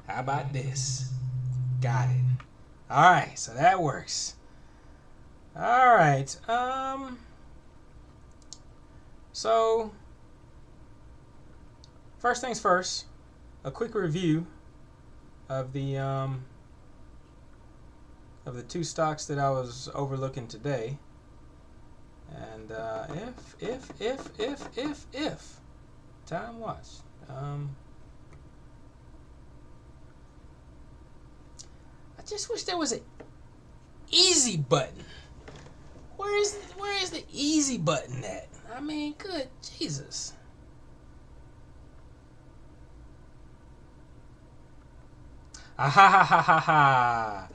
How about this? Got it. All right, so that works. All right. So first things first, a quick review of the two stocks that I was overlooking today. And if time watch. I just wish there was an easy button. Where is the easy button at? I mean, good Jesus. Ah ha ha ha ha ha.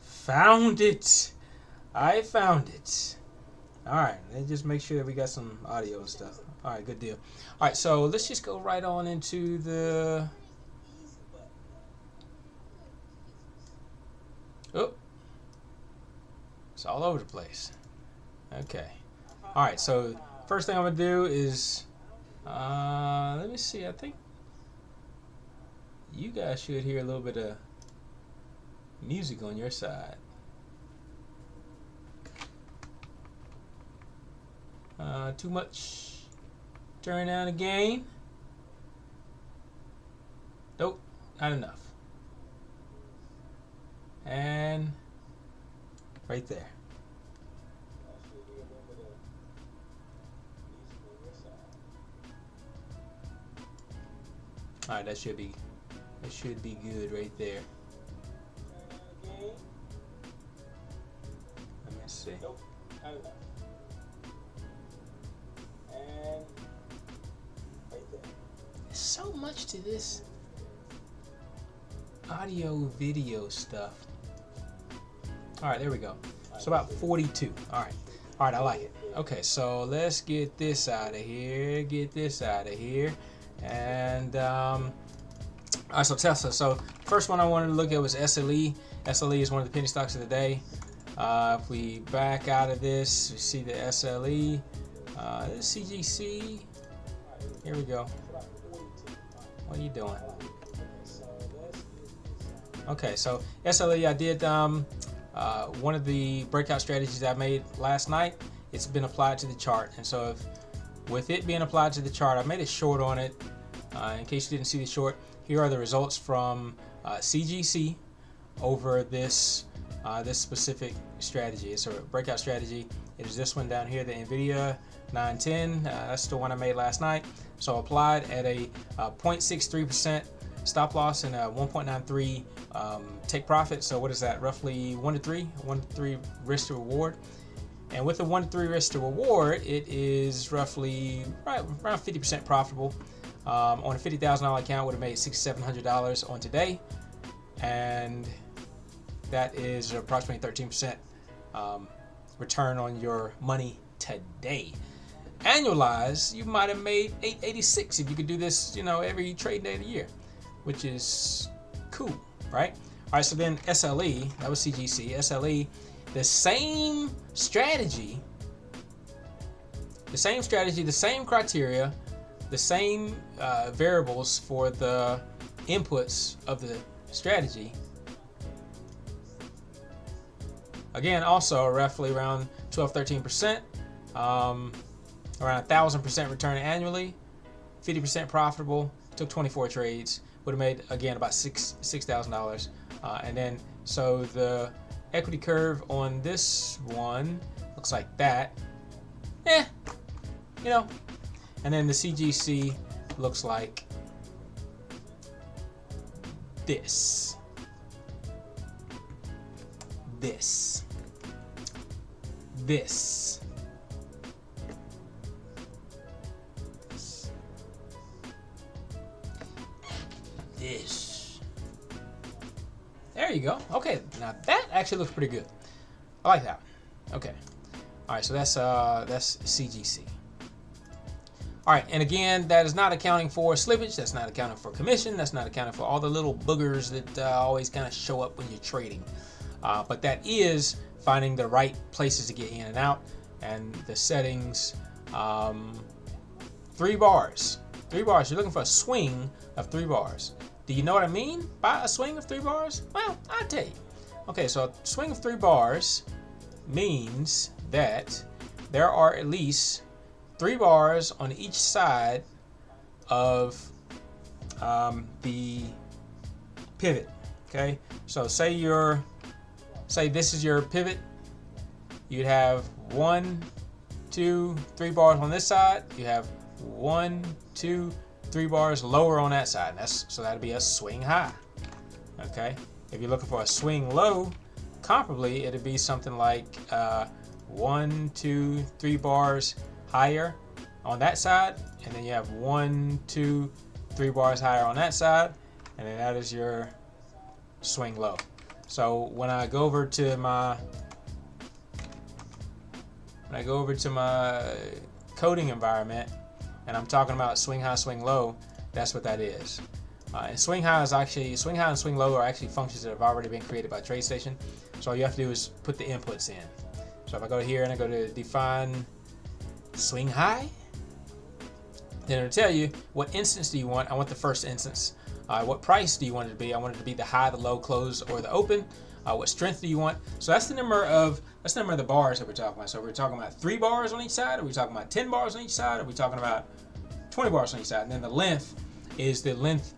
Found it. I found it. Alright, let's just make sure that we got some audio and stuff. Alright, good deal. Alright, so let's just go right on into the... Oh. It's all over the place. Okay. Alright, so first thing I'm going to do is... let me see, I think you guys should hear a little bit of music on your side. Too much. Turn down the gain. Nope, not enough. And right there. All right, that should be good right there. Let me see. Nope, not enough. And right there. There's so much to this audio video stuff. All right, there we go. So about 42. All right, I like it. Okay, so let's get this out of here. And all right, so Tesla. So first one I wanted to look at was SLE. SLE is one of the penny stocks of the day. If we back out of this, we see the SLE. This CGC. Here we go. What are you doing? Okay, so SLE, I did one of the breakout strategies I made last night. It's been applied to the chart, and so with it being applied to the chart, I made a short on it. In case you didn't see the short, here are the results from CGC over this specific strategy. It's a breakout strategy. It is this one down here, the NVIDIA 910. That's the one I made last night. So applied at a 0.63% stop loss and a 1.93 take profit. So what is that? Roughly 1 to 3 risk to reward. And with the 1 to 3 risk to reward, it is roughly around 50% profitable. On a $50,000 account, would have made $6,700 on today, and that is approximately 13% return on your money today. Annualized, you might have made $886 if you could do this, every trade day of the year, which is cool, right? All right, so then SLE, that was CGC. SLE, the same strategy, the same criteria, the same variables for the inputs of the strategy. Again, also roughly around 12-13%, around 1,000% return annually, 50% profitable. Took 24 trades, would have made again about $6,000. And then so the equity curve on this one looks like that. And then the CGC looks like this. This. There you go. Okay, now that actually looks pretty good. I like that one. Okay. All right, so that's CGC. All right, and again, that is not accounting for slippage. That's not accounting for commission. That's not accounting for all the little boogers that always kind of show up when you're trading. But that is finding the right places to get in and out, and the settings. 3 bars. 3 bars. You're looking for a swing of 3 bars. Do you know what I mean by a swing of 3 bars? Well, I'll tell you. Okay, so a swing of 3 bars means that there are at least 3 bars on each side of the pivot. Okay, so say this is your pivot. You'd have 1, 2, 3 bars on this side. You have 1, 2, 3 bars lower on that side. So that'd be a swing high. Okay, if you're looking for a swing low, comparably it'd be something like 1, 2, 3 bars higher on that side, and then you have 1, 2, 3 bars higher on that side, and then that is your swing low. So when I go over to my coding environment and I'm talking about swing high, swing low, that's what that is. And swing high and swing low are actually functions that have already been created by Tradestation. So all you have to do is put the inputs in. So if I go here and I go to define swing high, then it'll tell you what instance do you want. I want the first instance. What price do you want it to be? I want it to be the high, the low, close, or the open. What strength do you want? So that's the number of the bars that we're talking about. So we're talking about 3 bars on each side. Are we talking about 10 bars on each side? Are we talking about 20 bars on each side? And then the length is the length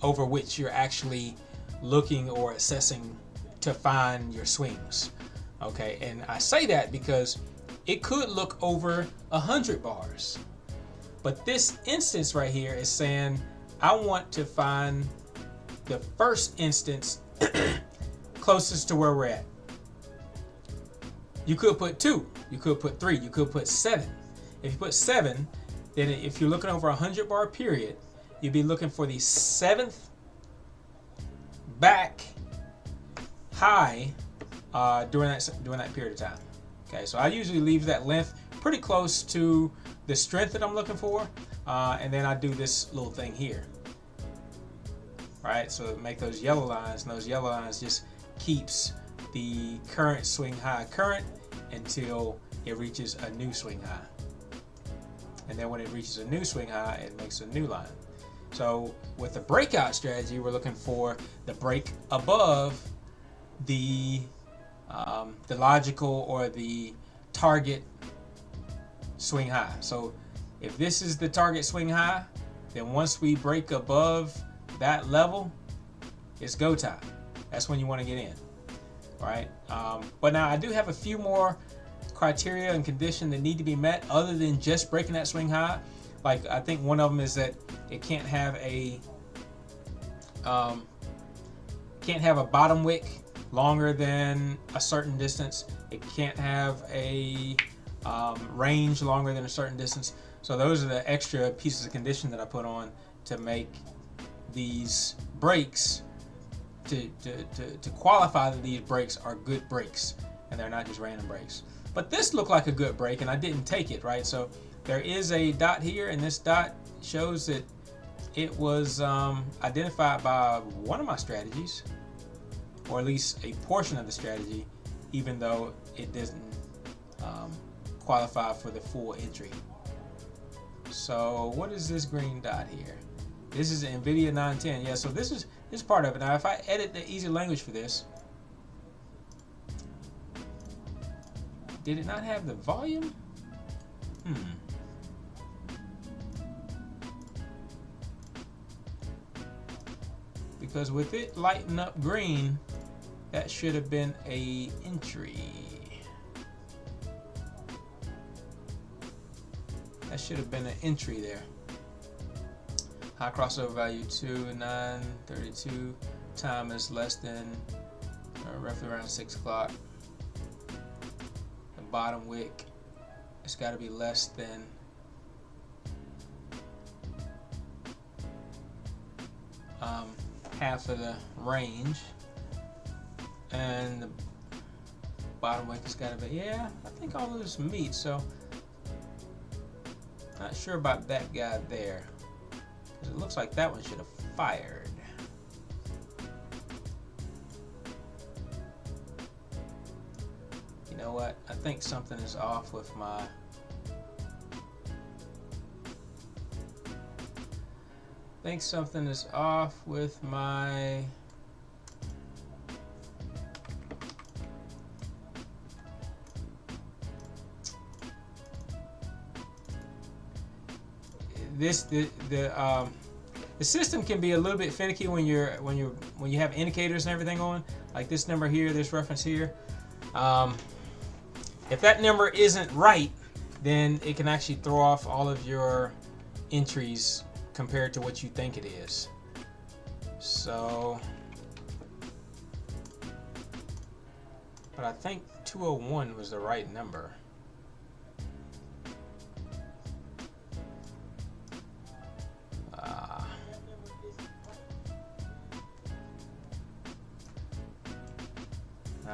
over which you're actually looking or assessing to find your swings. Okay, and I say that because it could look over 100 bars. But this instance right here is saying I want to find the first instance closest to where we're at. You could put 2, you could put 3, you could put 7. If you put 7, then if you're looking over a 100 bar period, you'd be looking for the 7th back high during that period of time. Okay, so I usually leave that length pretty close to the strength that I'm looking for, and then I do this little thing here. Right, so make those yellow lines, and those yellow lines just keeps the current swing high current until it reaches a new swing high. And then when it reaches a new swing high, it makes a new line. So with the breakout strategy, we're looking for the break above the logical or the target swing high. So if this is the target swing high, then once we break above that level, it's go time. That's when you want to get in. Right? But now I do have a few more criteria and conditions that need to be met other than just breaking that swing high. Like I think one of them is that it can't have a bottom wick longer than a certain distance. It can't have a range longer than a certain distance. So those are the extra pieces of condition that I put on to make these breaks to qualify that these breaks are good breaks and they're not just random breaks. But this looked like a good break and I didn't take it, right? So there is a dot here, and this dot shows that it was identified by one of my strategies, or at least a portion of the strategy, even though it doesn't qualify for the full entry. So what is this green dot here? This is NVIDIA 910. Yeah, so this is part of it. Now if I edit the easy language for this, did it not have the volume? Because with it lighting up green, that should have been a entry. That should have been an entry there. High crossover value 2,932. Time is less than roughly around 6 o'clock. The bottom wick, it's got to be less than half of the range, and the bottom wick has got to be, yeah, I think all of this meet. So not sure about that guy there, because it looks like that one should have fired. You know what? I think something is off with my think something is off with my the system can be a little bit finicky when you have indicators and everything on, like this number here, this reference here. If that number isn't right, then it can actually throw off all of your entries compared to what you think it is. So, but I think 201 was the right number.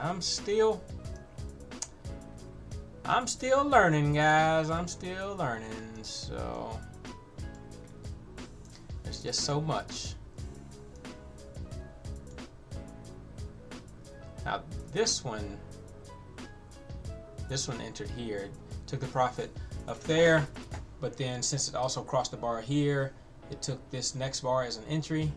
I'm still learning, guys. I'm still learning, so there's just so much. Now this one entered here, took the profit up there, but then since it also crossed the bar here, it took this next bar as an entry.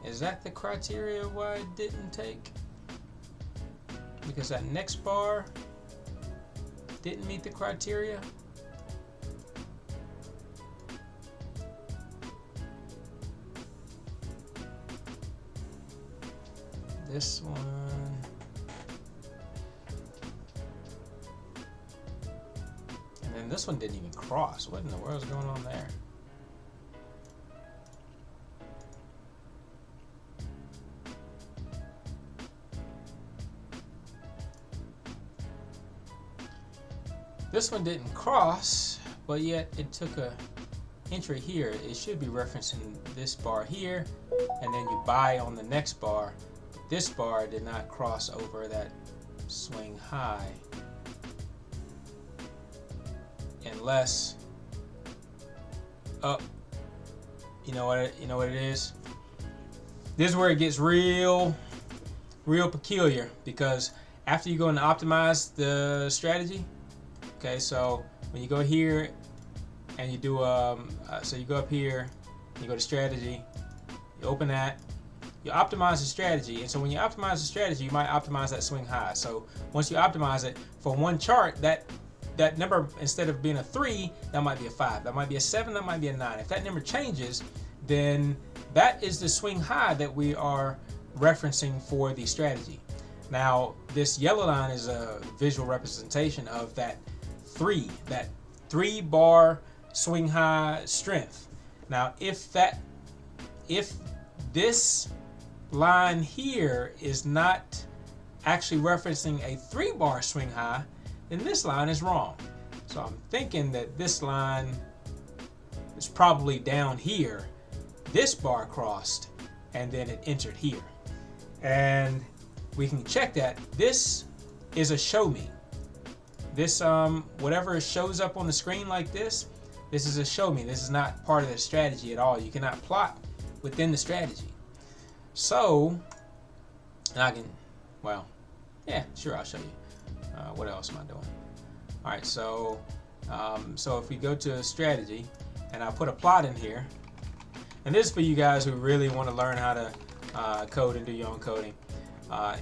Is that the criteria why it didn't take? Because that next bar didn't meet the criteria? This one. And then this one didn't even cross. What in the world is going on there? This one didn't cross, but yet it took a entry here. It should be referencing this bar here, and then you buy on the next bar. This bar did not cross over that swing high, unless, you know what it is. This is where it gets real peculiar, because after you go and optimize the strategy. Okay, so when you go here and you do so you go up here, you go to strategy, you open that, you optimize the strategy, and so when you optimize the strategy, you might optimize that swing high. So once you optimize it for one chart, that number, instead of being a 3, that might be a 5, that might be a 7, that might be a 9. If that number changes, then that is the swing high that we are referencing for the strategy. Now this yellow line is a visual representation of that 3 bar swing high strength. Now if this line here is not actually referencing a 3 bar swing high, then this line is wrong. So I'm thinking that this line is probably down here. This bar crossed and then it entered here, and we can check that. This is a show me. This whatever shows up on the screen like this is a show me. This is not part of the strategy at all. You cannot plot within the strategy. So I can, well, yeah, sure, I'll show you. What else am I doing? All right, so if we go to strategy, and I'll put a plot in here, and this is for you guys who really want to learn how to code and do your own coding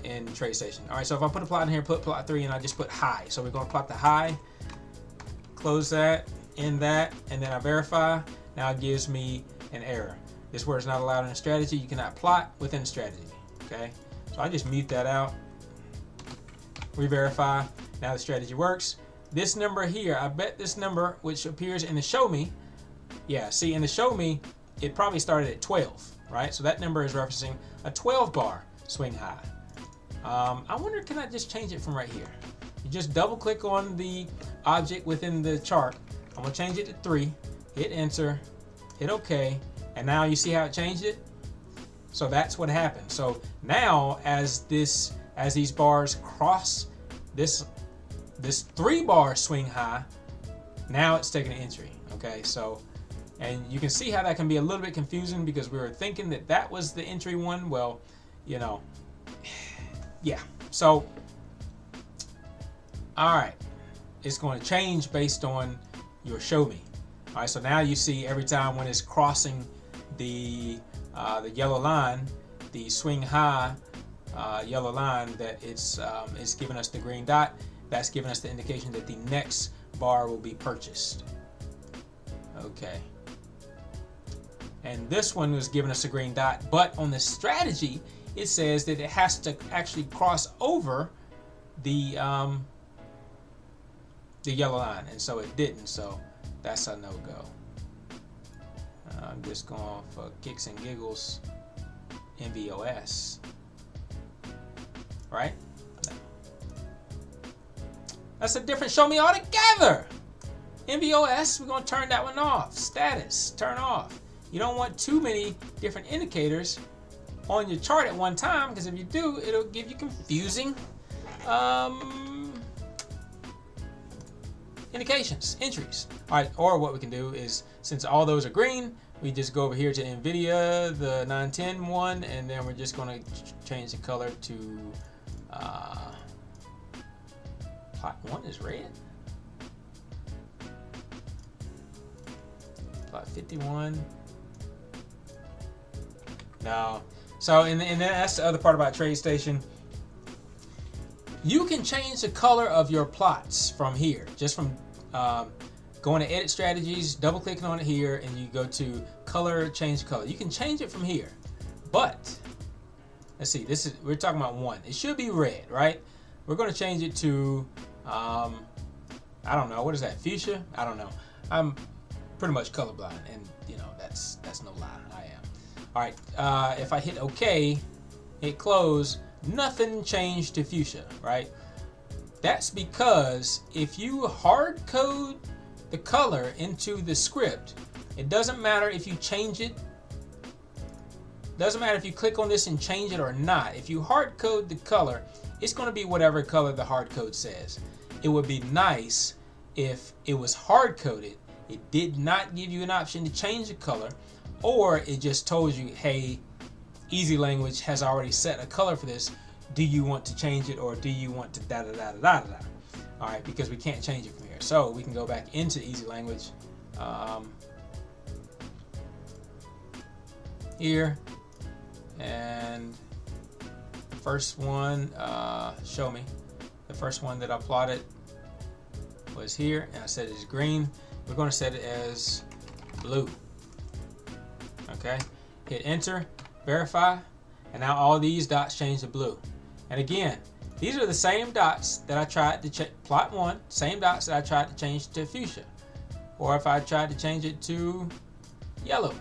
in Tradestation. All right, so if I put a plot in here, put plot 3, and I just put high. So we're going to plot the high, close that, end that, and then I verify. Now it gives me an error. This word is not allowed in a strategy. You cannot plot within a strategy. Okay, so I just mute that out. Re-verify. Now the strategy works. This number here, I bet this number, which appears in the show me, yeah, see in the show me, it probably started at 12, right? So that number is referencing a 12 bar swing high. I wonder, can I just change it from right here? You just double click on the object within the chart. I'm gonna change it to 3, hit enter, hit OK, and now you see how it changed it? So that's what happened. So now as these bars cross this 3 bar swing high, now it's taking an entry. Okay, so, and you can see how that can be a little bit confusing, because we were thinking that that was the entry one. Well, you know, yeah. So, all right. it's going to change based on your show me. All right, so now you see every time when it's crossing the yellow line, the swing high yellow line, that it's giving us the green dot. That's giving us the indication that the next bar will be purchased. Okay. And this one was giving us a green dot, but on the strategy, it says that it has to actually cross over the yellow line, and so it didn't. So that's a no-go. I'm just going for kicks and giggles. MVOS, right? No. That's a different show me altogether. MVOS, we're going to turn that one off. Status, turn off. You don't want too many different indicators on your chart at one time, because if you do, it'll give you confusing indications, entries. All right, or what we can do is, since all those are green, we just go over here to NVIDIA, the 910 one, and then we're just going to change the color to plot 1 is red. Plot 51. No. So, and that's the other part about Tradestation. You can change the color of your plots from here, just from going to edit strategies, double clicking on it here, and you go to color, change color. You can change it from here, but let's see, we're talking about 1. It should be red, right? We're going to change it to I don't know, what is that, fuchsia? I don't know. I'm pretty much colorblind, and you know that's no lie, I am. All right, if I hit OK, hit close, nothing changed to fuchsia, right? That's because if you hard code the color into the script, it doesn't matter if you change it, doesn't matter if you click on this and change it or not. If you hard code the color, it's going to be whatever color the hard code says. It would be nice if it was hard coded, it did not give you an option to change the color, or it just told you, hey, Easy Language has already set a color for this. Do you want to change it, or do you want to da da da da da da? All right, because we can't change it from here. So we can go back into Easy Language here, and the first one, show me. The first one that I plotted was here, and I said it's green. We're going to set it as blue. Okay, hit enter, verify, and now all these dots change to blue. And again, these are the same dots that I tried to plot 1, same dots that I tried to change to fuchsia. Or if I tried to change it to yellow,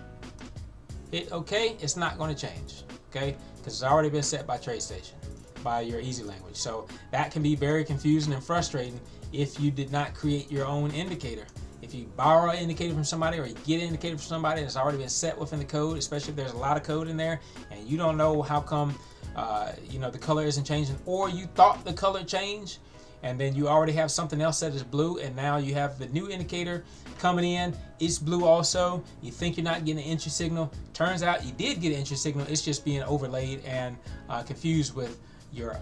hit OK, it's not going to change, okay? Because it's already been set by Tradestation, by your Easy Language. So that can be very confusing and frustrating if you did not create your own indicator. If you borrow an indicator from somebody, or you get an indicator from somebody that's already been set within the code, especially if there's a lot of code in there, and you don't know how come the color isn't changing, or you thought the color changed, and then you already have something else that is blue, and now you have the new indicator coming in, it's blue also. You think you're not getting an entry signal. Turns out you did get an entry signal. It's just being overlaid and confused with your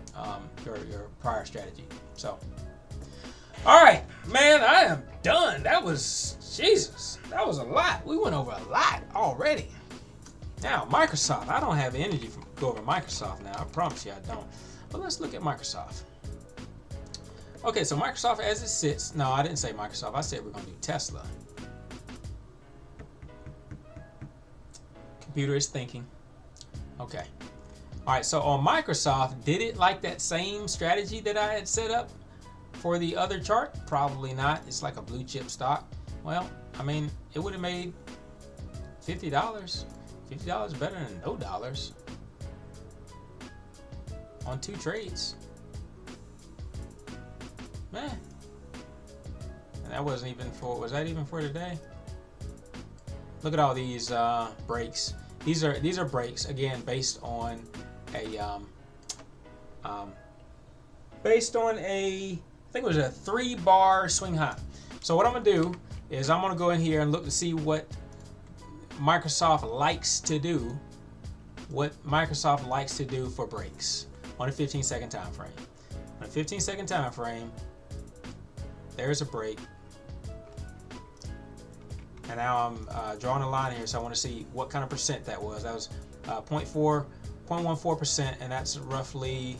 prior strategy. So, all right, man, I am done. That was, Jesus, that was a lot. We went over a lot already. Now, Microsoft. I don't have energy to go over Microsoft now. I promise you I don't. But let's look at Microsoft. Okay, so Microsoft as it sits. No, I didn't say Microsoft. I said we're going to do Tesla. Computer is thinking. Okay. All right, so on Microsoft, did it like that same strategy that I had set up for the other chart? Probably not. It's like a blue chip stock. Well, I mean, it would have made $50. $50 better than no dollars on 2 trades. Man. And that wasn't even for, was that even for today? Look at all these breaks. These are breaks, again, based on a I think it was a 3-bar swing high. So what I'm gonna do is I'm gonna go in here and look to see what Microsoft likes to do. What Microsoft likes to do for breaks on a 15-second time frame. On a 15-second time frame, There's a break. And now I'm drawing a line here, so I want to see what kind of percent that was. That was 0.14%, and that's roughly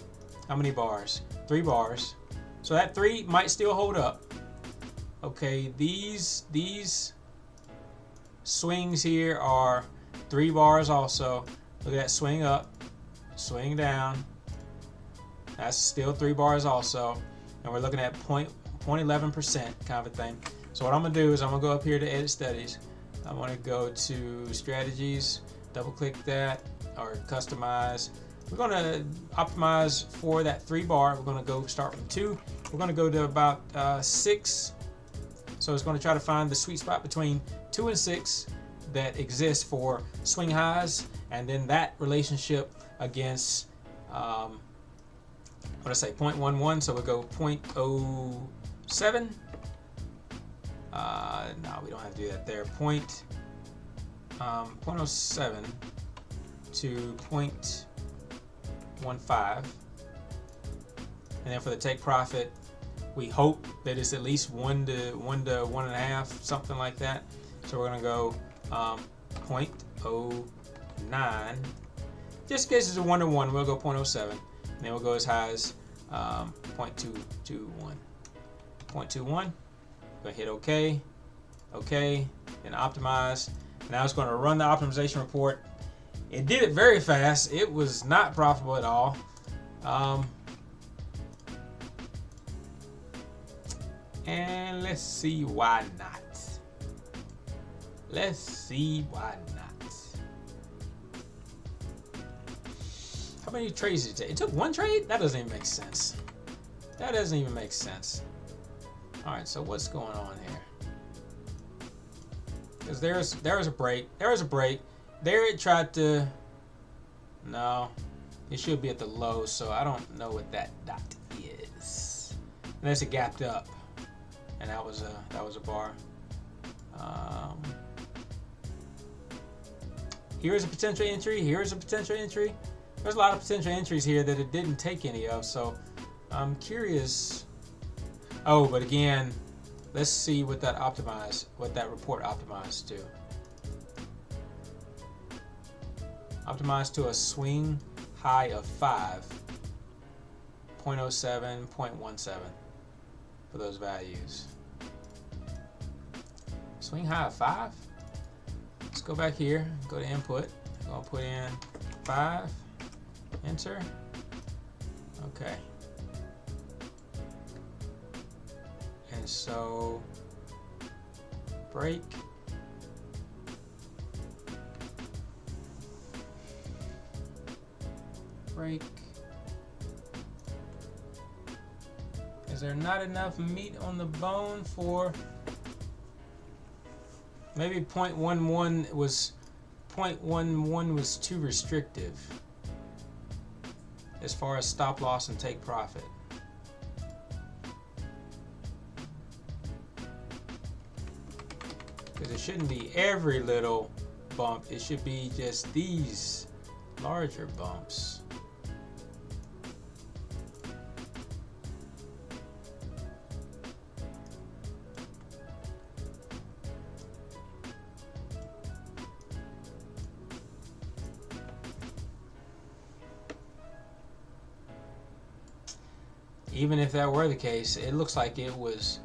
how many bars? 3 bars. So that 3 might still hold up. Okay, these swings here are 3 bars also. Look at that, swing up, swing down. That's still 3 bars also. And we're looking at 0.11% kind of a thing. So what I'm going to do is I'm going to go up here to Edit Studies. I want to go to Strategies, double click that, or Customize. We're going to optimize for that 3 bar. We're going to go start from 2. We're going to go to about 6. So it's going to try to find the sweet spot between 2 and 6 that exists for swing highs, and then that relationship against what did I say, 0.11. So we'll go 0.07. No, we don't have to do that there. 0.07 to 0.15, and then for the take profit, we hope that it's at least 1 to 1.5, something like that. So we're gonna go 0.09. Just in case it's a 1 to 1, we'll go 0.07, and then we'll go as high as 0.221. 0.21. Go hit OK, OK, then optimize. Now it's going to run the optimization report. It did it very fast. It was not profitable at all. And let's see why not. Let's see why not. How many trades did it take? It took 1 trade? That doesn't even make sense. That doesn't even make sense. Alright, so what's going on here? Because there's a break. There was a break. There it tried to... No. It should be at the low, so I don't know what that dot is. Unless it gapped up. And that was a bar. Here's a potential entry. Here's a potential entry. There's a lot of potential entries here that it didn't take any of, so I'm curious. Oh, but again, let's see what that report optimized to. Optimized to a swing high of 5, 0.07, 0.17 for those values. Swing high of 5. Let's go back here, go to input. I'm gonna put in 5, enter. Okay. And so break. Break. Is there not enough meat on the bone for... Maybe 0.11 was too restrictive as far as stop loss and take profit. Because it shouldn't be every little bump, it should be just these larger bumps. Even if that were the case, it looks like it was...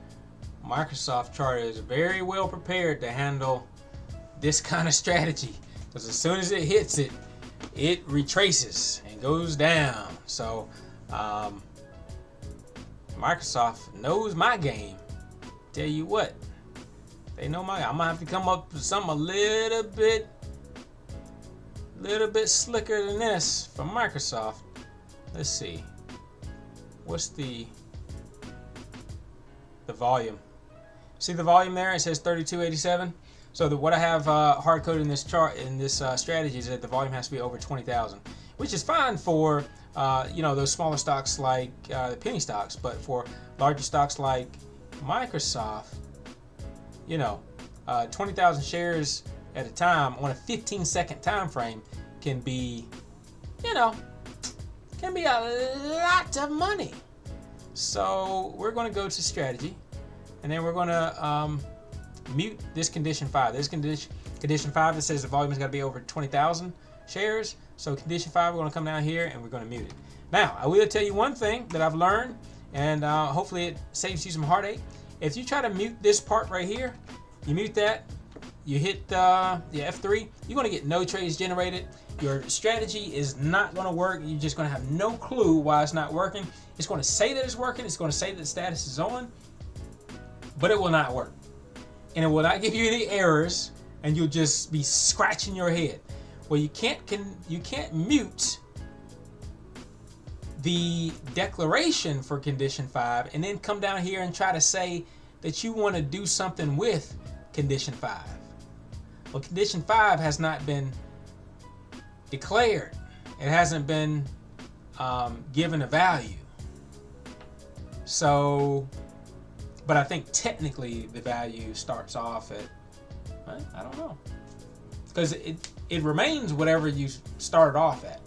Microsoft chart is very well prepared to handle this kind of strategy, because as soon as it hits it, it retraces and goes down. So Microsoft knows my game. Tell you what, they know my... I'm gonna have to come up with something a little bit slicker than this from Microsoft. Let's see. What's the volume? See the volume there? It says 3287. So what I have hard coded in this chart, in this strategy, is that the volume has to be over 20,000, which is fine for those smaller stocks like the penny stocks, but for larger stocks like Microsoft, 20,000 shares at a time on a 15-second time frame can be, can be a lot of money. So we're going to go to strategy. and then we're going to mute this condition 5. This condition 5 that says the volume has got to be over 20,000 shares. So condition 5, we're going to come down here and we're going to mute it. Now, I will tell you one thing that I've learned, and hopefully it saves you some heartache. If you try to mute this part right here, you mute that, you hit the F3, you're going to get no trades generated. Your strategy is not going to work. You're just going to have no clue why it's not working. It's going to say that it's working. It's going to say that the status is on, but it will not work. And it will not give you any errors, and you'll just be scratching your head. Well, you can't mute the declaration for condition 5 and then come down here and try to say that you want to do something with condition 5. Well, condition 5 has not been declared. It hasn't been given a value. So, but I think technically the value starts off at, I don't know, because it remains whatever you started off at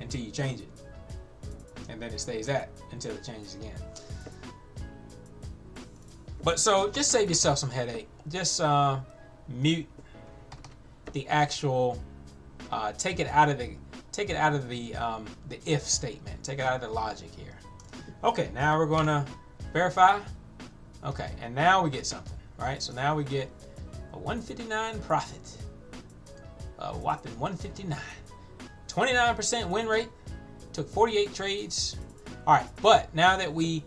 until you change it, and then it stays at until it changes again. But so just save yourself some headache. Just mute the actual, take it out of the if statement. Take it out of the logic here. Okay, now we're going to verify. Okay, and now we get something, right? So now we get a 159 profit. A whopping 159. 29% win rate. Took 48 trades. All right, but now that we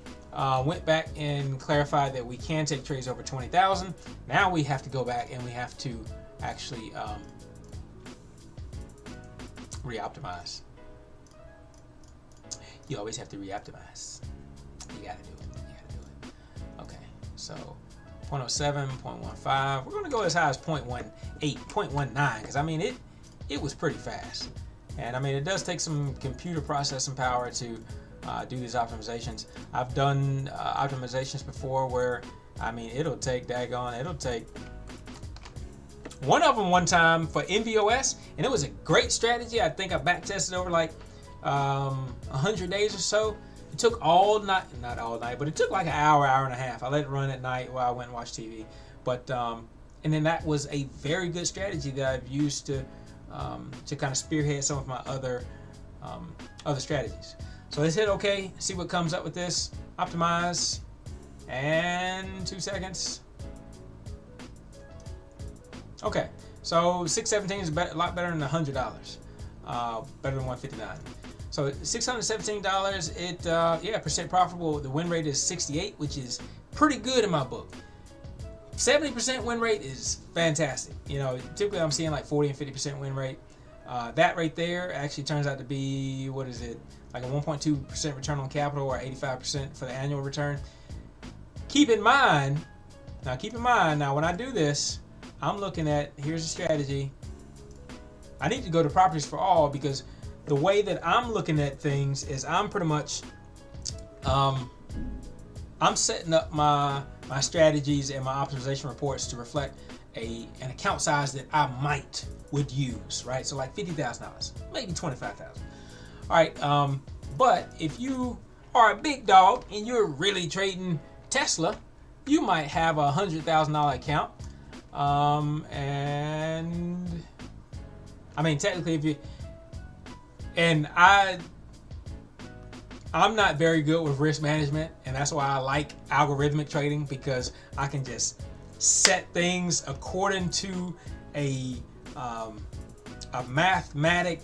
went back and clarified that we can take trades over 20,000, now we have to go back and we have to actually re-optimize. You always have to re-optimize. You gotta do it. Okay, so 0.07, 0.15. We're gonna go as high as 0.18, 0.19, because I mean it was pretty fast. And I mean it does take some computer processing power to do these optimizations. I've done optimizations before where, I mean, it'll take one of them one time for NVOS, and it was a great strategy. I think I back tested over like 100 days or so. It took all night, not all night, but it took like an hour and a half. I let it run at night while I went and watched TV. But and then that was a very good strategy that I've used to kind of spearhead some of my other strategies. So let's hit OK, see what comes up with this. Optimize, and 2 seconds. Okay, so 617 is a lot better than $100. Better than 159. So $617. It percent profitable. The win rate is 68, which is pretty good in my book. 70% win rate is fantastic. You know, typically I'm seeing like 40 and 50% win rate. That right there actually turns out to be, what is it, like a 1.2% return on capital, or 85% for the annual return. Keep in mind, now when I do this, I'm looking at, here's the strategy. I need to go to properties for all, because the way that I'm looking at things is I'm pretty much, I'm setting up my strategies and my optimization reports to reflect an account size that I would use, right? So like $50,000, maybe $25,000. All right, but if you are a big dog and you're really trading Tesla, you might have a $100,000 account. And I mean, technically, if you, and I'm not very good with risk management, and that's why I like algorithmic trading, because I can just set things according to a mathematic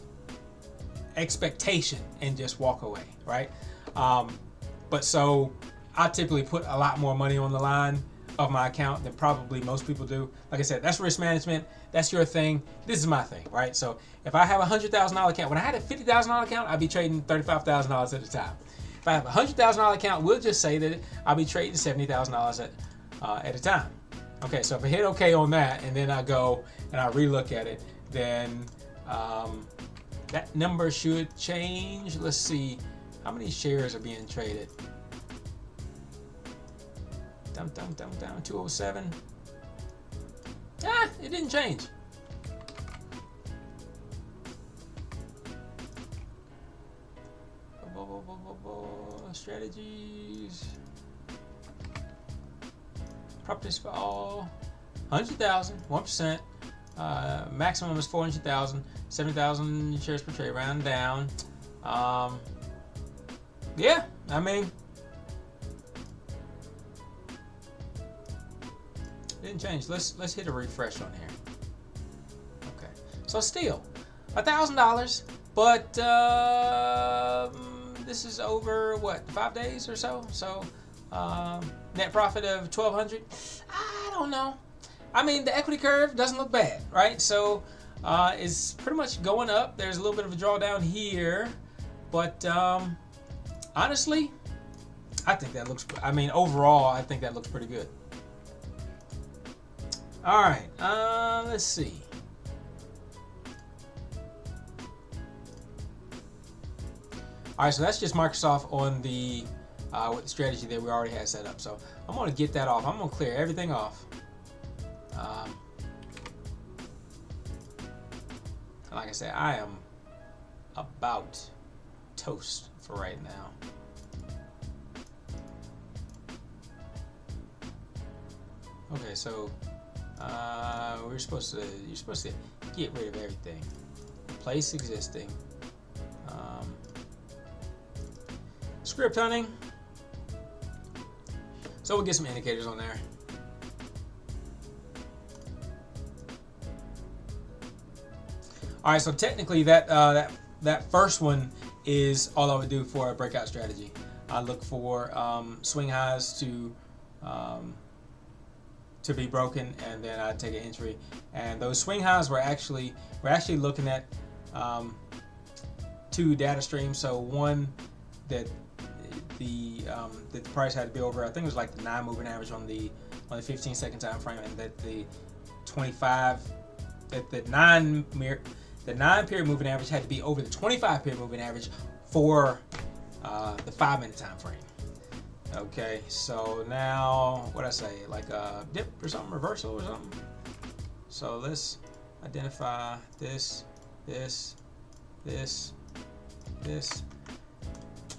expectation and just walk away, right? But so I typically put a lot more money on the line of my account than probably most people do. Like I said, that's risk management. That's your thing. This is my thing, right? So if I have a $100,000 account, when I had a $50,000 account, I'd be trading $35,000 at a time. If I have a $100,000 account, we'll just say that I'll be trading $70,000 at a time. Okay, so if I hit OK on that, and then I go and I relook at it, then that number should change. Let's see, how many shares are being traded? Down, 207. It didn't change. Strategies. Properties for all, 100,000, 1%. Maximum is 400,000, 70,000 shares per trade, round down. Yeah, I mean, didn't change. Let's hit a refresh on here. Okay, so still $1,000, but this is over what, 5 days or so. So net profit of 1,200. I don't know. I mean, the equity curve doesn't look bad, right? So it's pretty much going up. There's a little bit of a drawdown here, but honestly, I think that looks. I mean, overall, I think that looks pretty good. All right, let's see. All right, so that's just Microsoft on the with the strategy that we already had set up. So I'm going to get that off. I'm going to clear everything off. Like I said, I am about toast for right now. Okay, so you're supposed to get rid of everything. Replace existing. Script hunting. So we'll get some indicators on there. All right, so technically that first one is all I would do for a breakout strategy. I look for swing highs to be broken, and then I take an entry. And those swing highs we're actually looking at two data streams. So one that the price had to be over, I think it was like the 9 moving average on the 15-second time frame, and that the 25 that the 9 period moving average had to be over the 25 period moving average for the 5-minute time frame. Okay, so now what I say, like a dip or something, reversal or something. So let's identify this,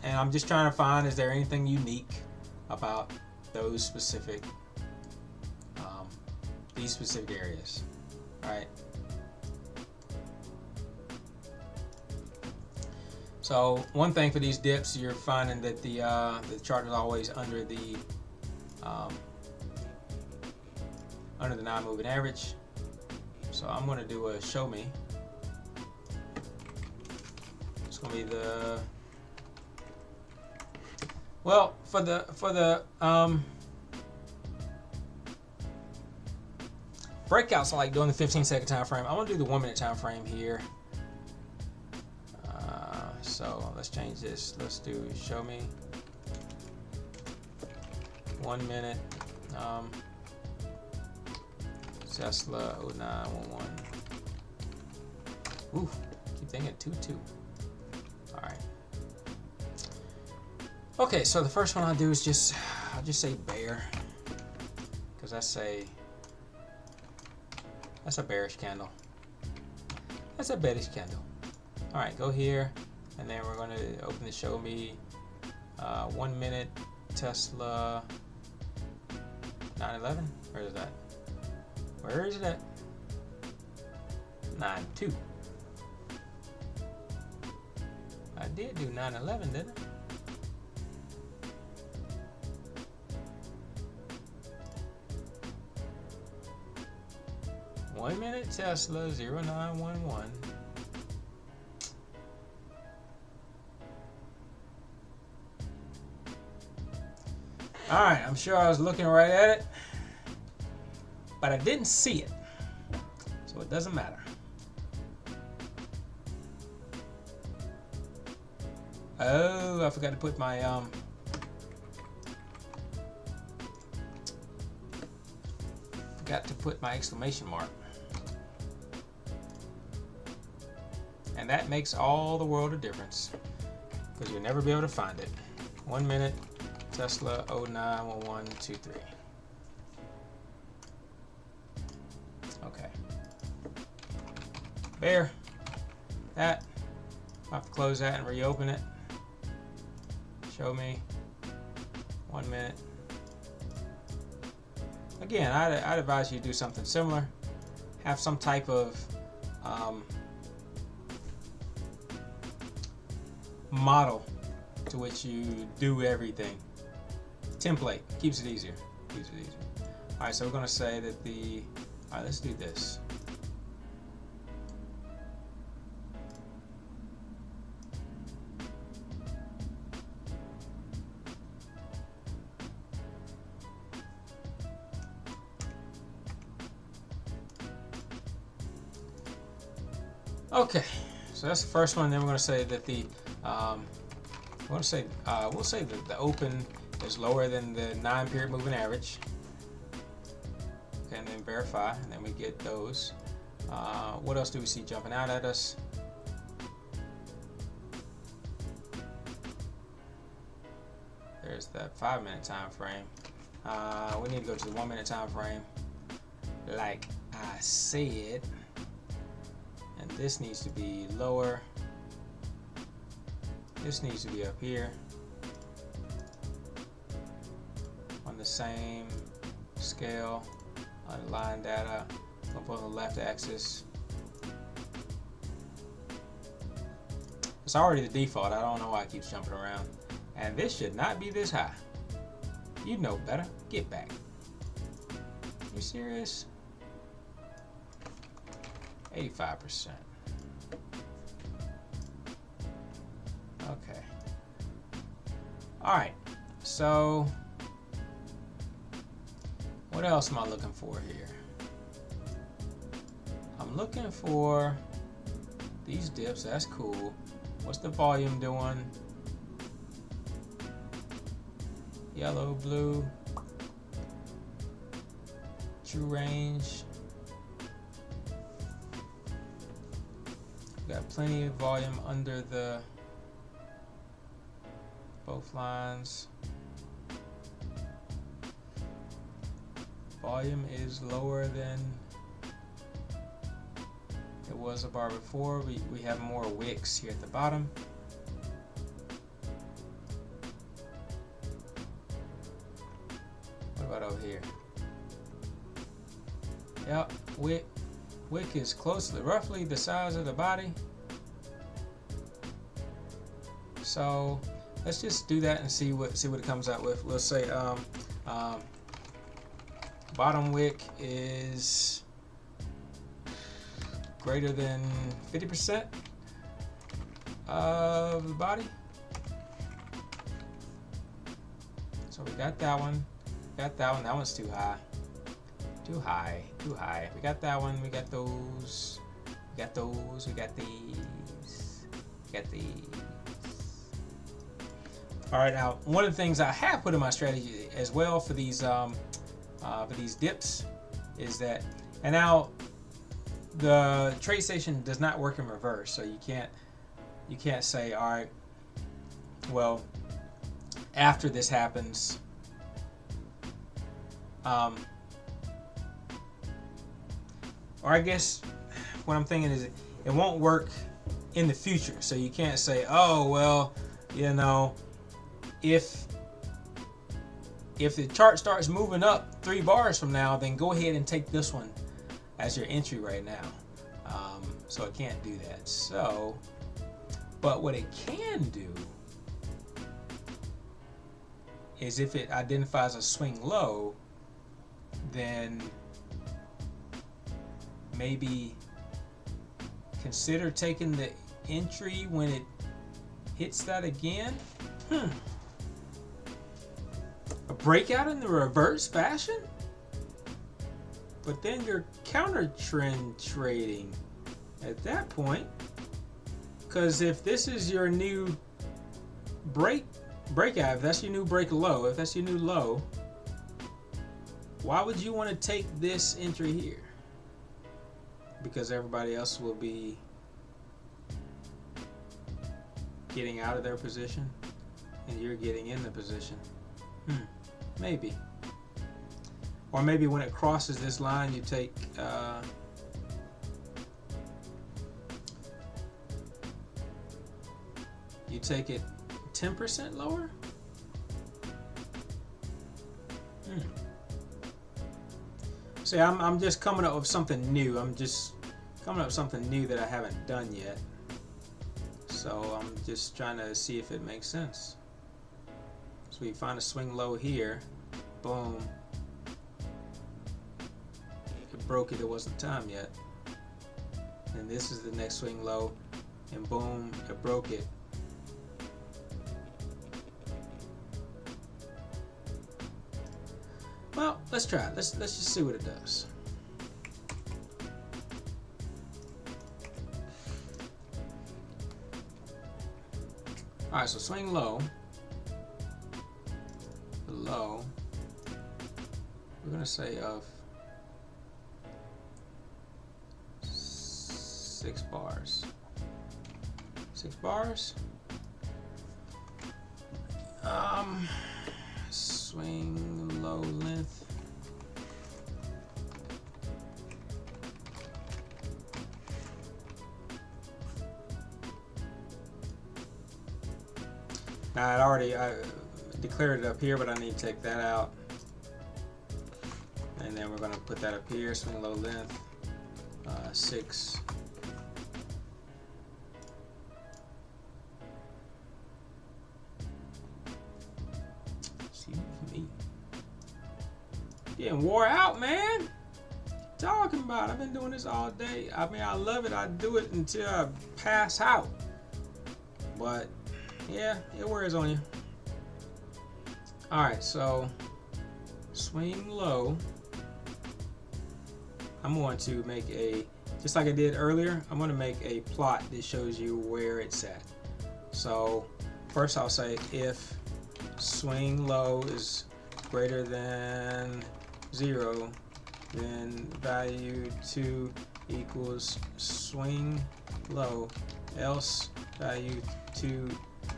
and I'm just trying to find, is there anything unique about those specific these specific areas, right? So one thing for these dips, you're finding that the chart is always under the 9 moving average. So I'm going to do a show me. It's going to be the for the breakouts. I like doing the 15-second time frame. I'm going to do the 1-minute time frame here. So let's change this. Let's do show me 1 minute. Tesla 0911. Ooh, keep thinking 2-2. All right. Okay, so the first one I'll do is I'll just say bear, because that's a bearish candle. That's a bearish candle. All right, go here. And then we're going to open the show me 1 minute Tesla 911. Where is that? Where is it at? 9-2. I did do 911, didn't I? One minute Tesla 0911. Alright, I'm sure I was looking right at it, but I didn't see it, so it doesn't matter. Oh, I forgot to put my exclamation mark, and that makes all the world of difference, because you'll never be able to find it. 1 minute Tesla 091123. Okay. Bear. That. I'll have to close that and reopen it. Show me. 1 minute. again, I'd advise you to do something similar. Have some type of model to which you do everything. Template keeps it easier. All right, so we're going to say that all right, let's do this. Okay, so that's the first one. Then we're going to say that we'll say that the open is lower than the 9-period moving average. Okay, and then verify, and then we get those. What else do we see jumping out at us? There's that 5-minute time frame. We need to go to the 1-minute time frame, like I said. And this needs to be lower. This needs to be up here on the same scale on the line data. Up on the left axis. It's already the default. I don't know why it keeps jumping around. And this should not be this high. You know better. Get back. You serious? 85%. Okay. Alright. So, what else am I looking for here? I'm looking for these dips. That's cool. What's the volume doing? Yellow, blue. True range. Got plenty of volume under the both lines. Volume is lower than it was a bar before. We have more wicks here at the bottom. What about over here? Yep, wick is closely, roughly the size of the body. So let's just do that and see what it comes out with. Let's say bottom wick is greater than 50% of the body. So we got that one. Got that one. That one's too high. Too high. We got that one. We got those. We got those. We got these. We got these. All right. Now, one of the things I have put in my strategy as well for these dips is that, and now the Tradestation does not work in reverse, so you can't say, all right, well, after this happens, or I guess what I'm thinking is it won't work in the future. So you can't say, oh, well, you know, if the chart starts moving up 3 bars from now, then go ahead and take this one as your entry right now. So it can't do that. So, but what it can do is if it identifies a swing low, then maybe consider taking the entry when it hits that again. A breakout in the reverse fashion? But then you're counter trend trading at that point. Because if this is your new breakout, if that's your new break low, if that's your new low, why would you want to take this entry here? Because everybody else will be getting out of their position and you're getting in the position. Maybe. Or maybe when it crosses this line, you take it 10% lower. See, I'm just coming up with something new. I'm just coming up with something new that I haven't done yet. So I'm just trying to see if it makes sense. So we find a swing low here. Boom. It broke it. It wasn't time yet. And this is the next swing low. And boom, it broke it. Well, let's try it. Let's just see what it does. All right, so swing low. The low. We're gonna say of 6 bars. 6 bars. Swing low length. Now I declared it up here, but I need to take that out. And then we're going to put that up here, swing low length, 6. Excuse me. Getting wore out, man. Talking about, I've been doing this all day. I mean, I love it. I do it until I pass out. But yeah, it wears on you. All right, so swing low. I'm going to make just like I did earlier, I'm going to make a plot that shows you where it's at. So first I'll say if swing low is greater than 0, then value 2 equals swing low, else value 2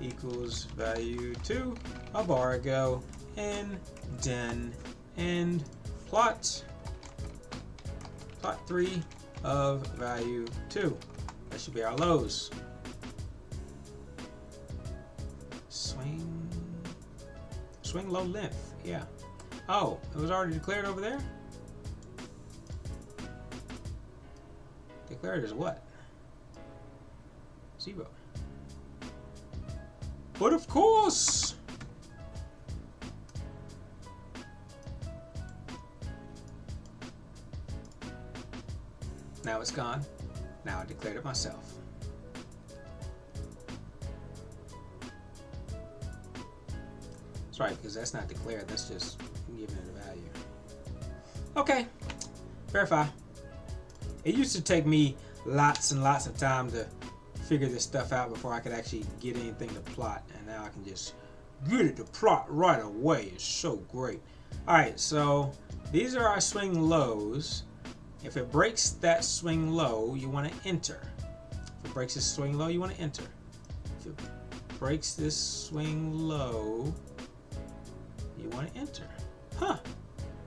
equals value 2, a bar ago, and done, and plot 3 of value 2. That should be our lows. Swing low length, yeah. Oh, it was already declared over there? Declared as what? 0. But of course, now it's gone. Now I declared it myself. That's right, because that's not declared. That's just giving it a value. Okay, verify. It used to take me lots and lots of time to figure this stuff out before I could actually get anything to plot, and now I can just get it to plot right away. It's so great. Alright, so these are our swing lows. If it breaks that swing low, you want to enter. If it breaks this swing low, you want to enter. If it breaks this swing low, you want to enter. Huh,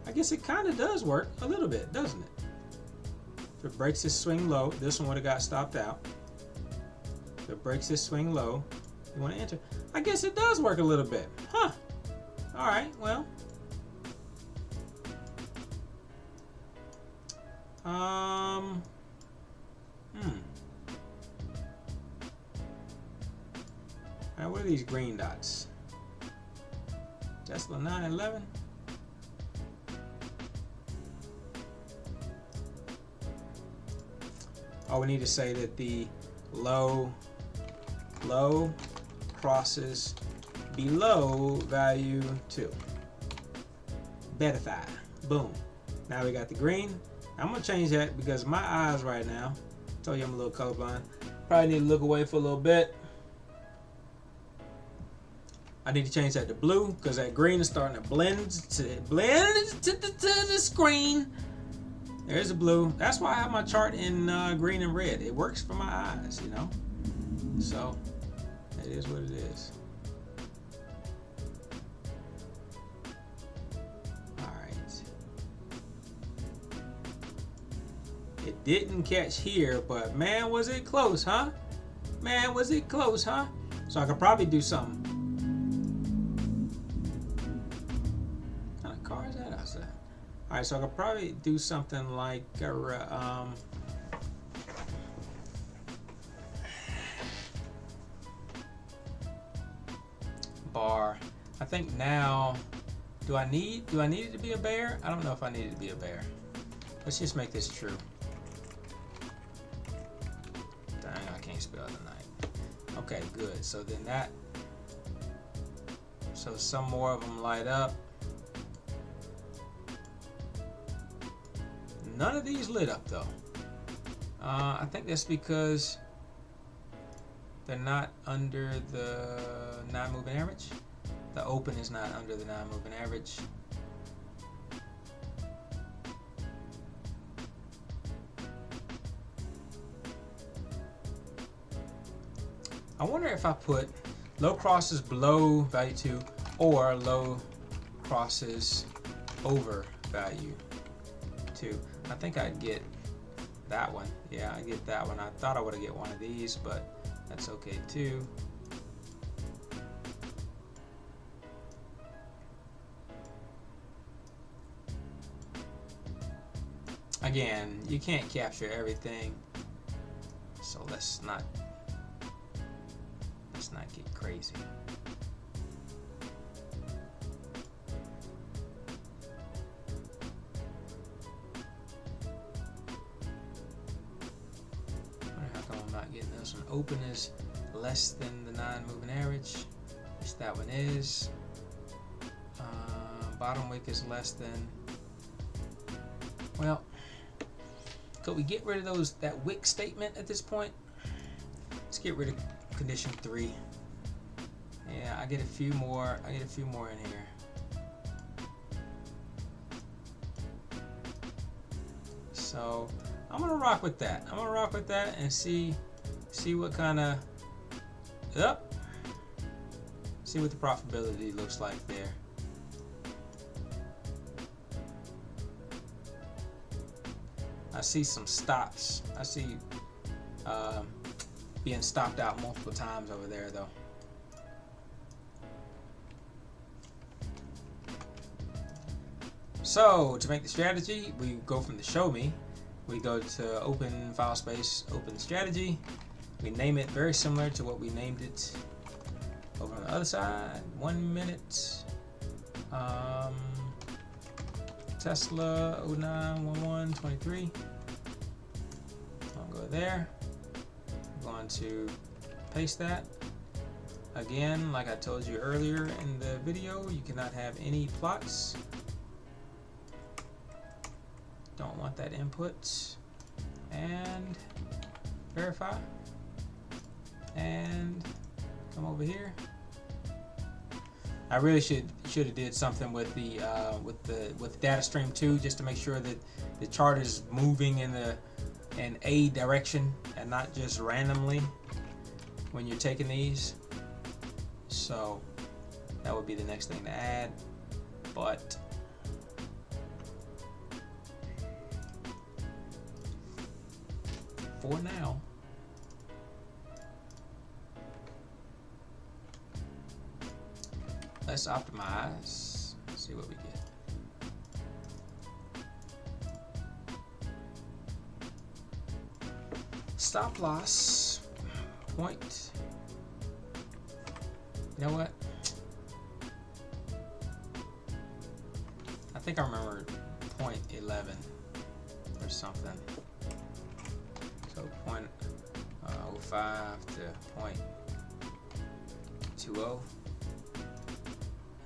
I guess it kind of does work a little bit, doesn't it? If it breaks this swing low, this one would have got stopped out. If it breaks this swing low, you want to enter. I guess it does work a little bit. Huh. Alright, well. Alright, what are these green dots? TSLA 911? Oh, we need to say that the low crosses below value 2. Verify. Boom. Now we got the green. I'm gonna change that because my eyes right now, I told you I'm a little colorblind. Probably need to look away for a little bit. I need to change that to blue because that green is starting to blend to the screen. There's the blue. That's why I have my chart in green and red. It works for my eyes, you know. So it is what it is. All right. It didn't catch here, but man, was it close, huh? Man, was it close, huh? So I could probably do something. What kind of car is that outside? All Alright, so I could probably do something like bar. I think now, do I need it to be a bear? I don't know if I need it to be a bear. Let's just make this true. Dang, I can't spell tonight. Okay, good. So then that, so some more of them light up. None of these lit up though. I think that's because they're not under the 9 moving average. The open is not under the 9 moving average. I wonder if I put low crosses below value 2 or low crosses over value 2. I think I'd get that one. Yeah, I get that one. I thought I would have get one of these, but that's okay too. Again, you can't capture everything, so let's not get crazy. How come I'm not getting this one? Open is less than the 9 moving average. At least that one is. Bottom wick is less than. Well, could we get rid of that wick statement at this point? Let's get rid of condition 3. Yeah, I get a few more in here. So I'm gonna rock with that. I'm gonna rock with that and see what kind of see what the profitability looks like there. I see some stops. I see being stopped out multiple times over there though. So to make the strategy, we go from the show me, we go to open file space, open strategy. We name it very similar to what we named it over on the other side. 1 minute. Tesla 091123. I'll go there. I'm going to paste that. Again, like I told you earlier in the video, you cannot have any plots. Don't want that input. And verify. And come over here. I really should have did something with the data stream 2 just to make sure that the chart is moving in a direction and not just randomly when you're taking these. So that would be the next thing to add. But for now, let's optimize, see what we get. Stop loss, point, you know what? I think I remember 0.11 or something. So 0.05 to 0.20.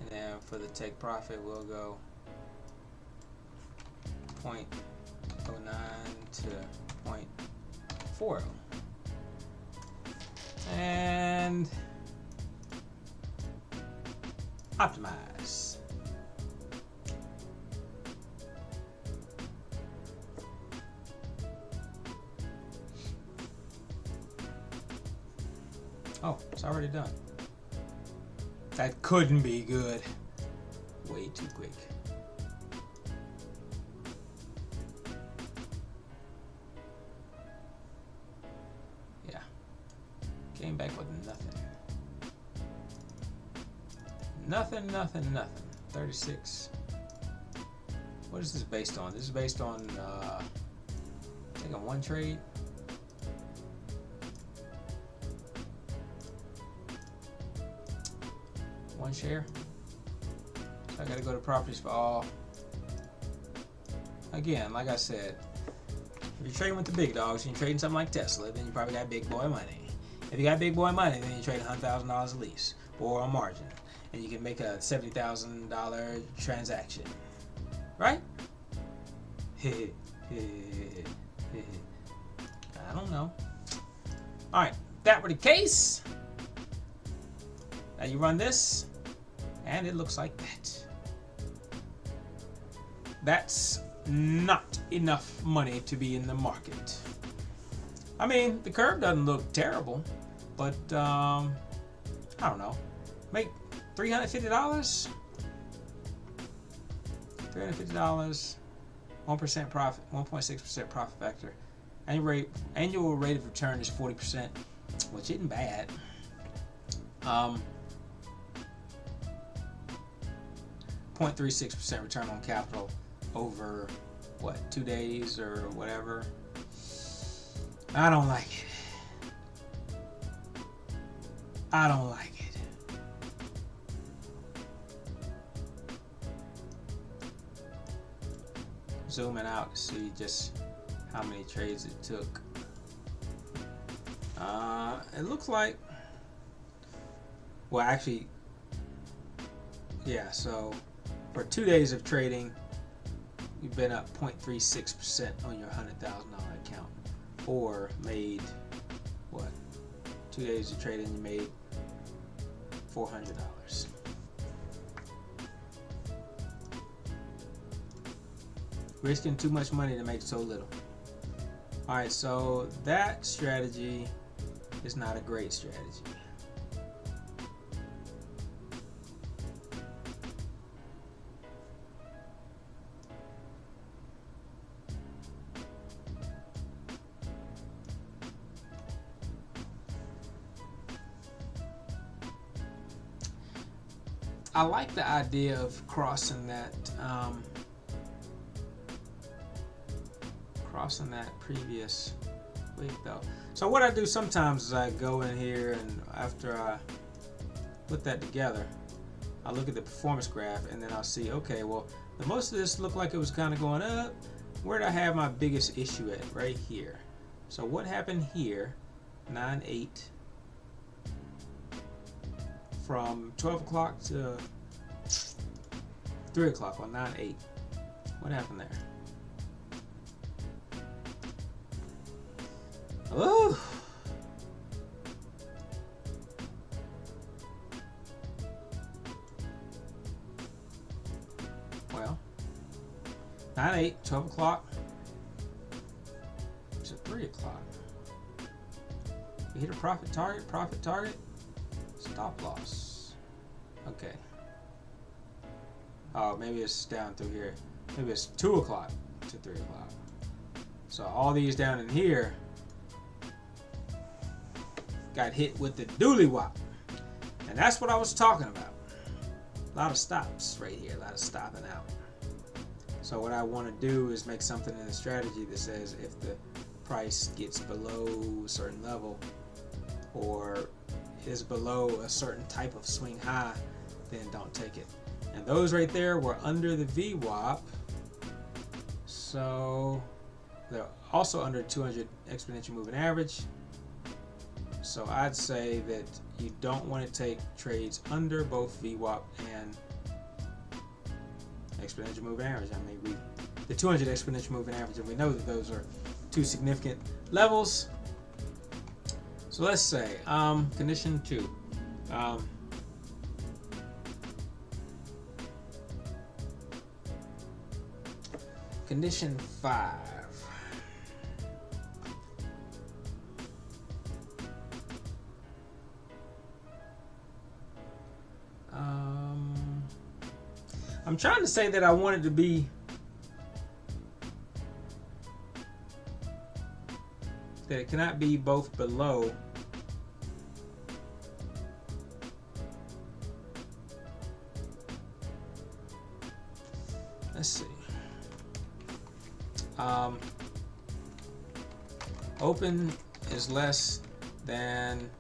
And then for the take profit, we'll go 0.09 to 0.40. And optimize. Oh, it's already done. That couldn't be good. Way too quick. Yeah. Came back with nothing. Nothing. 36. What is this based on? This is based on I think on one trade. One share. So I gotta go to properties for all. Again, like I said, if you're trading with the big dogs and you're trading something like Tesla, then you probably got big boy money. If you got big boy money, then you trade $100,000 at least, or a margin, and you can make a $70,000 transaction, right? I don't know. All right, if that were the case, now you run this, and it looks like that. That's not enough money to be in the market. I mean, the curve doesn't look terrible, but I don't know. Make $350. $350. 1% profit, 1.6% profit factor. Annual rate of return is 40%, which isn't bad. 0.36% return on capital over what, 2 days or whatever. I don't like it. I don't like it. Zooming out to see just how many trades it took. It looks like, well, actually, yeah, so for 2 days of trading, you've been up 0.36% on your $100,000 account, or made what, 2 days of trading you made $400. Risking too much money to make so little. All right, so that strategy is not a great strategy. I like the idea of crossing that previous week though. So what I do sometimes is I go in here, and after I put that together, I look at the performance graph, and then I'll see, okay, well, the most of this looked like it was kind of going up. Where did I have my biggest issue at? Right here. So what happened here? 9-8 from 12 o'clock to 3 o'clock on 9-8. What happened there? Oh. Well, 9-8, 12 o'clock to 3 o'clock. We hit a profit target, stop loss. Okay. Oh, maybe it's down through here. Maybe it's 2 o'clock to 3 o'clock. So all these down in here got hit with the dooley wop. And that's what I was talking about. A lot of stops right here, a lot of stopping out. So what I want to do is make something in the strategy that says if the price gets below a certain level or is below a certain type of swing high, then don't take it. And those right there were under the VWAP. So they're also under 200 exponential moving average. So I'd say that you don't want to take trades under both VWAP and exponential moving average. I mean, the 200 exponential moving average, and we know that those are two significant levels. So let's say condition 2. Condition 5. I'm trying to say that I want it to be that it cannot be both below let's see. open is less than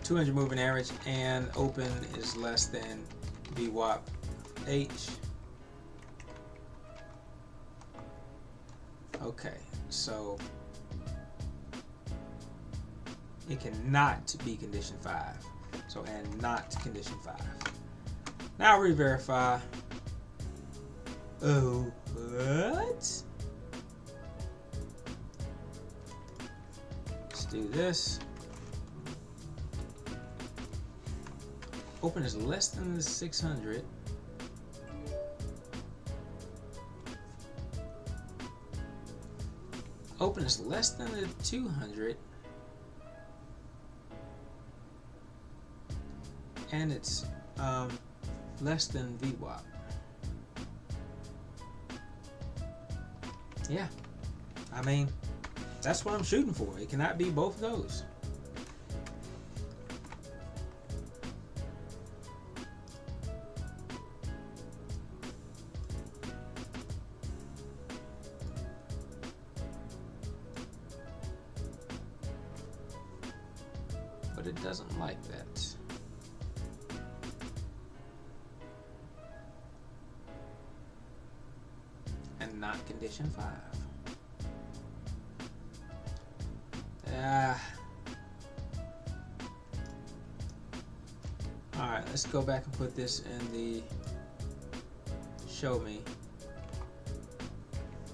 200 moving average, and open is less than VWAP H. Okay, so it cannot be condition 5. So, and not condition 5. Now re-verify. Oh, what? Let's do this. Open is less than the 600. Open is less than the 200. And it's less than VWAP. Yeah, I mean, that's what I'm shooting for. It cannot be both of those. But it doesn't like that. And not condition 5. Alright, let's go back and put this in the show me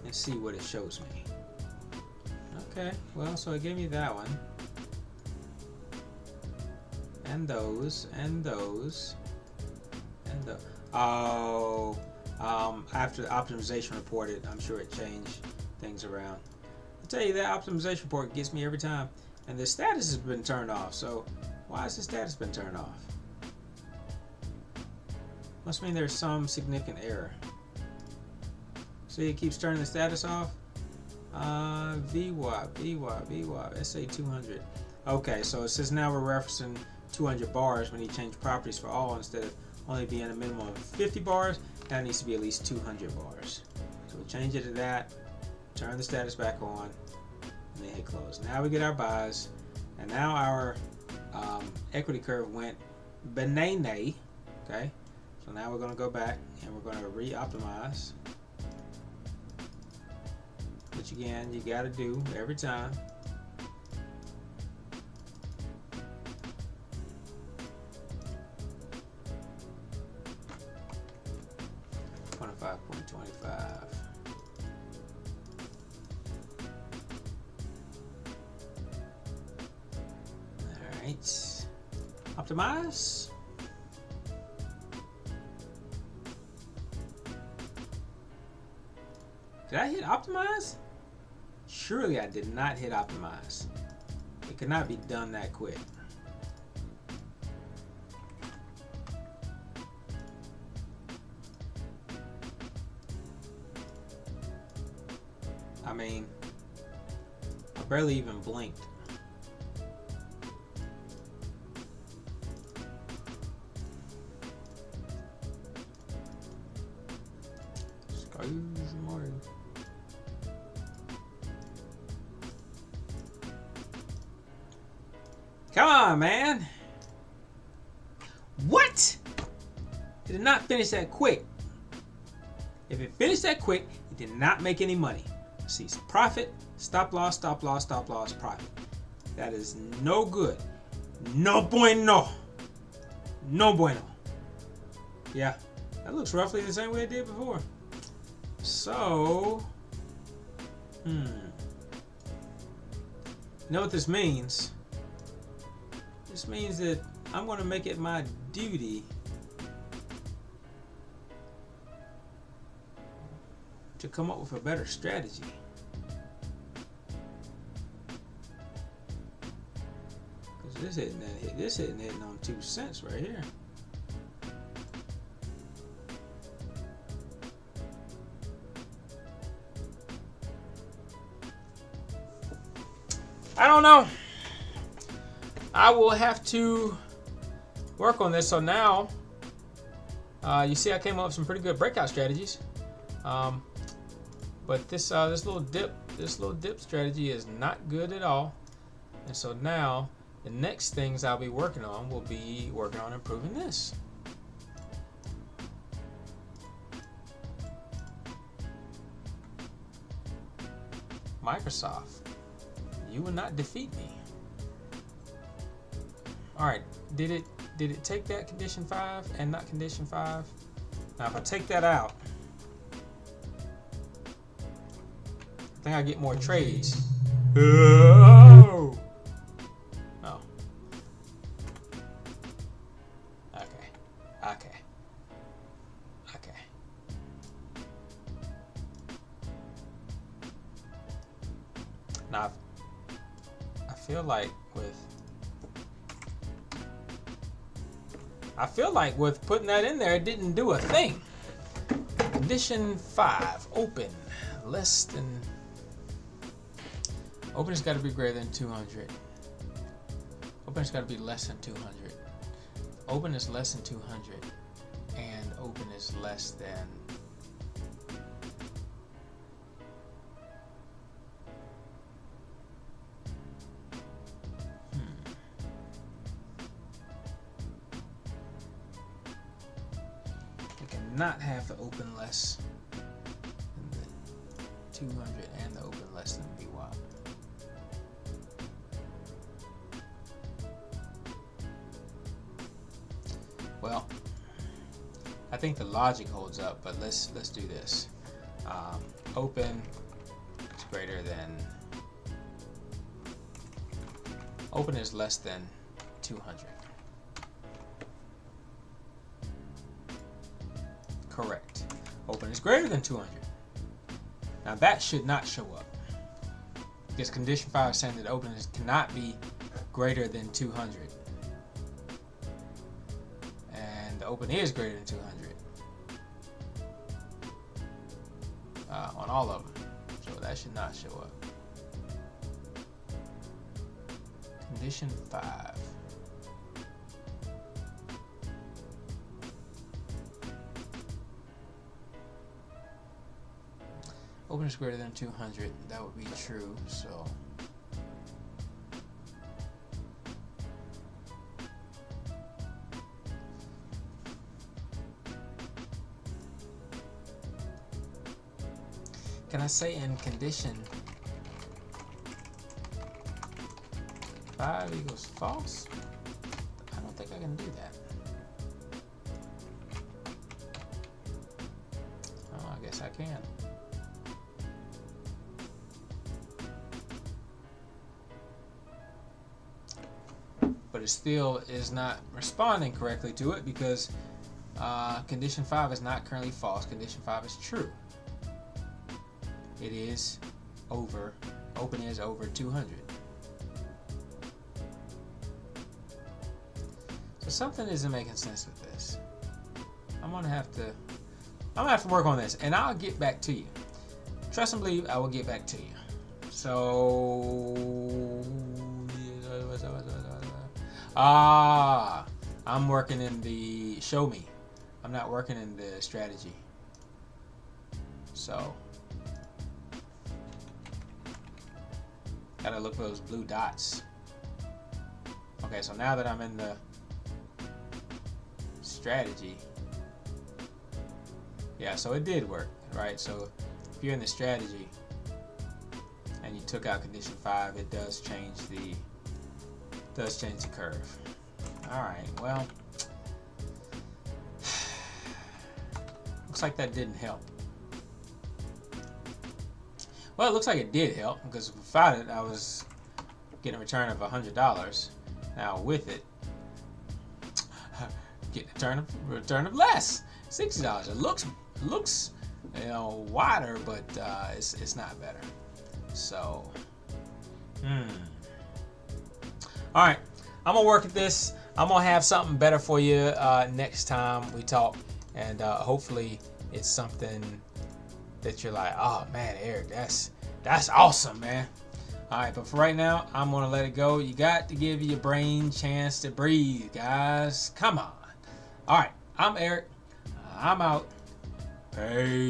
and see what it shows me. Okay, well, so it gave me that one. And those, and those, and those. Oh, after the optimization report, I'm sure it changed things around. I'll tell you, that optimization report gets me every time. And the status has been turned off. So why has the status been turned off? Must mean there's some significant error. See, it keeps turning the status off. VWAP, SA200. Okay, so it says now we're referencing 200 bars when you change properties for all instead of only being a minimum of 50 bars. Now it needs to be at least 200 bars. So we'll change it to that, turn the status back on, and then hit close. Now we get our buys, and now our equity curve went banana. Okay, so now we're going to go back and we're going to re-optimize, which again you got to do every time. 25.25. Alright. Optimize. Did I hit optimize? Surely I did not hit optimize. It could not be done that quick. I mean, I barely even blinked. Come on, man. What? It did not finish that quick. If it finished that quick, it did not make any money. See, profit, stop loss, stop loss, stop loss, profit. That is no good. No bueno. No bueno. Yeah, that looks roughly the same way it did before. So, you know what this means? This means that I'm going to make it my duty to come up with a better strategy. Because this hitting on 2 cents right here. I don't know. I will have to work on this. So now, you see I came up with some pretty good breakout strategies. But this little dip this little dip strategy is not good at all. And so now the next things I'll be working on will be working on improving this. Microsoft, you will not defeat me. All right, did it take that condition 5 and not condition 5? Now if I take that out, I think I get more trades. Oh. Oh. Okay. Okay. Okay. Now I feel like with putting that in there, it didn't do a thing. Condition 5, open, less than. Open has got to be greater than 200. Open has got to be less than 200. Open is less than 200, and open is less than. Not have the open less than the 200 and the open less than VWAP. Well, I think the logic holds up, but let's do this. Open is greater than. Open is less than 200. Correct. Open is greater than 200. Now that should not show up, because condition 5 is saying that open cannot be greater than 200, and the open is greater than 200 on all of them, so that should not show up. Condition 5. Open is greater than 200. That would be true. So can I say in condition 5 equals false? I don't think I can do that. Oh, I guess I can. But it still is not responding correctly to it, because condition 5 is not currently false. Condition 5 is true. It is over. Open is over 200. So something isn't making sense with this. I'm gonna have to work on this, and I'll get back to you. Trust and believe, I will get back to you. So I'm working in the show me. I'm not working in the strategy. So gotta look for those blue dots. Okay, so now that I'm in the strategy, yeah, so it did work, right? So if you're in the strategy and you took out condition 5, it does change the curve. All right, well, looks like that didn't help. Well, it looks like it did help, because without it, I was getting a return of $100. Now with it, getting a return of less, $60. It looks wider, but it's not better. So, all right, I'm gonna work at this. I'm gonna have something better for you next time we talk, and hopefully it's something that you're like, oh man, Eric, that's awesome, man. All right, but for right now, I'm gonna let it go. You got to give your brain a chance to breathe, guys. Come on. All right, I'm Eric. I'm out. Peace.